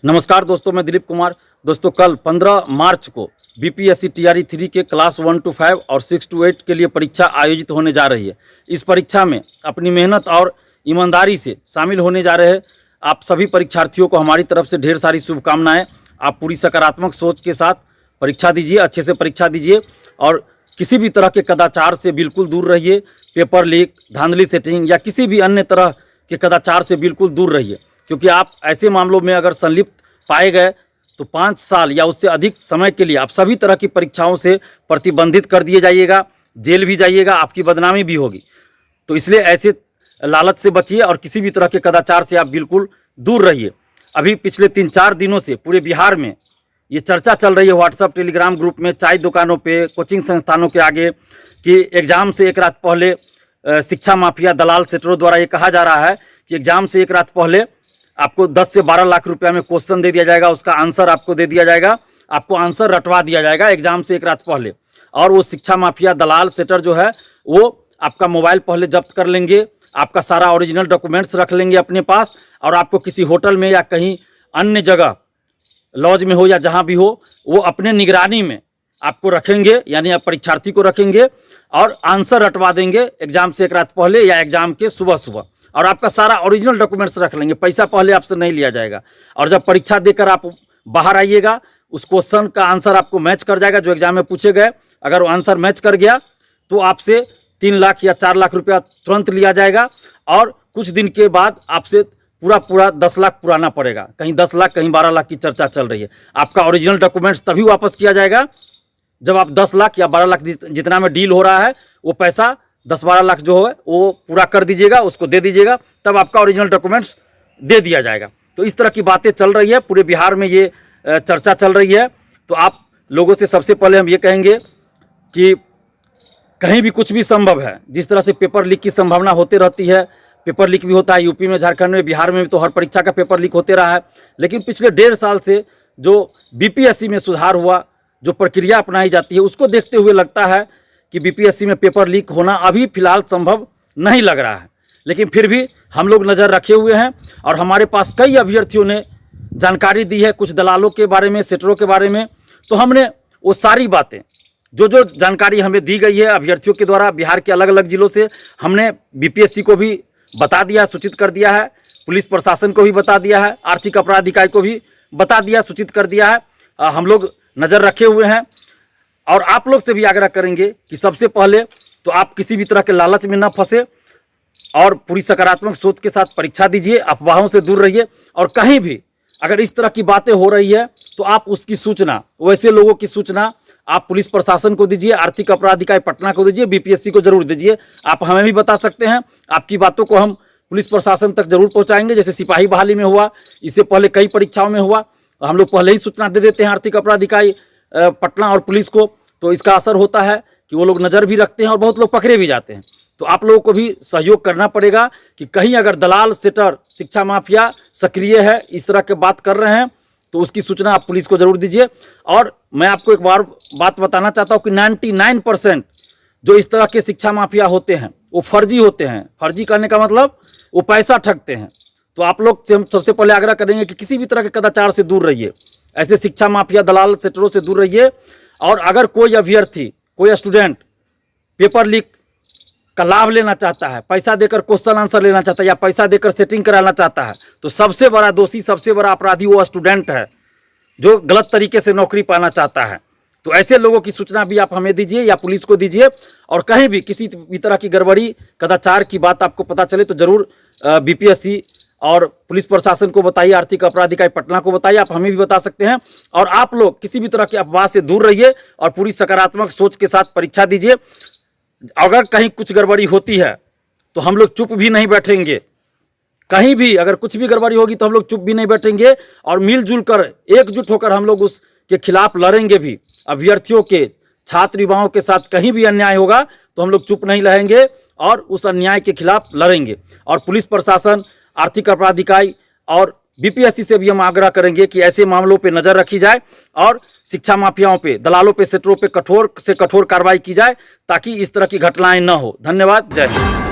नमस्कार दोस्तों, मैं दिलीप कुमार। दोस्तों, कल 15 मार्च को बीपीएससी टीआरई 3 के क्लास 1 to 5 और 6 to 8 के लिए परीक्षा आयोजित होने जा रही है। इस परीक्षा में अपनी मेहनत और ईमानदारी से शामिल होने जा रहे हैं आप सभी परीक्षार्थियों को हमारी तरफ से ढेर सारी शुभकामनाएं। आप पूरी सकारात्मक सोच के साथ परीक्षा दीजिए, अच्छे से परीक्षा दीजिए और किसी भी तरह के कदाचार से बिल्कुल दूर रहिए। पेपर लीक, धांधली सेटिंग या किसी भी अन्य तरह के कदाचार से बिल्कुल दूर रहिए, क्योंकि आप ऐसे मामलों में अगर संलिप्त पाए गए तो 5 साल या उससे अधिक समय के लिए आप सभी तरह की परीक्षाओं से प्रतिबंधित कर दिए जाइएगा, जेल भी जाइएगा, आपकी बदनामी भी होगी। तो इसलिए ऐसे लालच से बचिए और किसी भी तरह के कदाचार से आप बिल्कुल दूर रहिए। अभी पिछले 3-4 दिनों से पूरे बिहार में ये चर्चा चल रही है व्हाट्सएप टेलीग्राम ग्रुप में, चाय दुकानों पे, कोचिंग संस्थानों के आगे कि एग्ज़ाम से एक रात पहले शिक्षा माफिया दलाल सेटरों द्वारा ये कहा जा रहा है कि एग्ज़ाम से एक रात पहले आपको 10 से 12 लाख रुपया में क्वेश्चन दे दिया जाएगा, उसका आंसर आपको दे दिया जाएगा, आपको आंसर रटवा दिया जाएगा एग्जाम से एक रात पहले। और वो शिक्षा माफिया दलाल सेटर जो है वो आपका मोबाइल पहले जब्त कर लेंगे, आपका सारा ओरिजिनल डॉक्यूमेंट्स रख लेंगे अपने पास और आपको किसी होटल में या कहीं अन्य जगह लॉज में हो या जहाँ भी हो, वो अपने निगरानी में आपको रखेंगे, यानी आप परीक्षार्थी को रखेंगे और आंसर रटवा देंगे एग्जाम से एक रात पहले या एग्जाम के सुबह सुबह। और आपका सारा ओरिजिनल डॉक्यूमेंट्स रख लेंगे, पैसा पहले आपसे नहीं लिया जाएगा। और जब परीक्षा देकर आप बाहर आइएगा, उस क्वेश्चन का आंसर आपको मैच कर जाएगा जो एग्जाम में पूछे गए। अगर वो आंसर मैच कर गया तो आपसे 3 लाख या 4 लाख रुपया तुरंत लिया जाएगा और कुछ दिन के बाद आपसे पूरा 10 लाख पुराना पड़ेगा। कहीं 10 लाख, कहीं 12 लाख की चर्चा चल रही है। आपका ओरिजिनल डॉक्यूमेंट्स तभी वापस किया जाएगा जब आप 10 लाख या 12 लाख जितना में डील हो रहा है वो पैसा 10-12 लाख जो है वो पूरा कर दीजिएगा, उसको दे दीजिएगा, तब आपका ओरिजिनल डॉक्यूमेंट्स दे दिया जाएगा। तो इस तरह की बातें चल रही है, पूरे बिहार में ये चर्चा चल रही है। तो आप लोगों से सबसे पहले हम ये कहेंगे कि कहीं भी कुछ भी संभव है। जिस तरह से पेपर लीक की संभावना होती रहती है, पेपर लीक भी होता है यूपी में, झारखंड में, बिहार में भी तो हर परीक्षा का पेपर लीक होते रहा है। लेकिन पिछले 1.5 साल से जो बीपीएससी में सुधार हुआ, जो प्रक्रिया अपनाई जाती है, उसको देखते हुए लगता है कि बीपीएससी में पेपर लीक होना अभी फिलहाल संभव नहीं लग रहा है। लेकिन फिर भी हम लोग नज़र रखे हुए हैं और हमारे पास कई अभ्यर्थियों ने जानकारी दी है कुछ दलालों के बारे में, सेटरों के बारे में। तो हमने वो सारी बातें जो जानकारी हमें दी गई है अभ्यर्थियों के द्वारा बिहार के अलग अलग जिलों से, हमने बीपीएससी को भी बता दिया, सूचित कर दिया है, पुलिस प्रशासन को भी बता दिया है, आर्थिक अपराध इकाई को भी बता दिया, सूचित कर दिया है। हम लोग नज़र रखे हुए हैं और आप लोग से भी आग्रह करेंगे कि सबसे पहले तो आप किसी भी तरह के लालच में न फंसे और पूरी सकारात्मक सोच के साथ परीक्षा दीजिए, अफवाहों से दूर रहिए। और कहीं भी अगर इस तरह की बातें हो रही है तो आप उसकी सूचना, वैसे लोगों की सूचना आप पुलिस प्रशासन को दीजिए, आर्थिक अपराध इकाई पटना को दीजिए, बीपीएससी को जरूर दीजिए। आप हमें भी बता सकते हैं, आपकी बातों को हम पुलिस प्रशासन तक जरूर पहुँचाएंगे। जैसे सिपाही बहाली में हुआ, इससे पहले कई परीक्षाओं में हुआ, हम लोग पहले ही सूचना दे देते हैं आर्थिक अपराध इकाई पटना और पुलिस को। तो इसका असर होता है कि वो लोग नज़र भी रखते हैं और बहुत लोग पकड़े भी जाते हैं। तो आप लोगों को भी सहयोग करना पड़ेगा कि कहीं अगर दलाल, सेटर, शिक्षा माफिया सक्रिय है, इस तरह के बात कर रहे हैं, तो उसकी सूचना आप पुलिस को जरूर दीजिए। और मैं आपको एक बार बात बताना चाहता हूँ कि 99% जो इस तरह के शिक्षा माफिया होते हैं वो फर्जी होते हैं। फर्जी करने का मतलब वो पैसा ठगते हैं। तो आप लोग से हम सबसे पहले आग्रह करेंगे कि किसी भी तरह के कदाचार से दूर रहिए, ऐसे शिक्षा माफिया दलाल सेटरों से दूर रहिए। और अगर कोई अभ्यर्थी, कोई स्टूडेंट पेपर लीक का लाभ लेना चाहता है, पैसा देकर क्वेश्चन आंसर लेना चाहता है या पैसा देकर सेटिंग कराना चाहता है, तो सबसे बड़ा दोषी, सबसे बड़ा अपराधी वो स्टूडेंट है जो गलत तरीके से नौकरी पाना चाहता है। तो ऐसे लोगों की सूचना भी आप हमें दीजिए या पुलिस को दीजिए। और कहीं भी किसी भी तरह की गड़बड़ी, कदाचार की बात आपको पता चले तो जरूर बीपीएससी और पुलिस प्रशासन को बताइए, आर्थिक अपराध इकाई पटना को बताइए, आप हमें भी बता सकते हैं। और आप लोग किसी भी तरह के अफवाह से दूर रहिए और पूरी सकारात्मक सोच के साथ परीक्षा दीजिए। अगर कहीं कुछ गड़बड़ी होती है तो हम लोग चुप भी नहीं बैठेंगे। कहीं भी अगर कुछ भी गड़बड़ी होगी तो हम लोग चुप भी नहीं बैठेंगे और मिलजुल कर, एकजुट होकर हम लोग उसके खिलाफ लड़ेंगे भी। अभ्यर्थियों के, छात्र युवाओं के साथ कहीं भी अन्याय होगा तो हम लोग चुप नहीं रहेंगे और उस अन्याय के खिलाफ लड़ेंगे। और पुलिस प्रशासन, आर्थिक अपराध इकाई और बीपीएससी से भी हम आग्रह करेंगे कि ऐसे मामलों पे नज़र रखी जाए और शिक्षा माफियाओं पे, दलालों पे, सेटरों पे कठोर से कठोर कार्रवाई की जाए ताकि इस तरह की घटनाएं न हो। धन्यवाद। जय हिंद।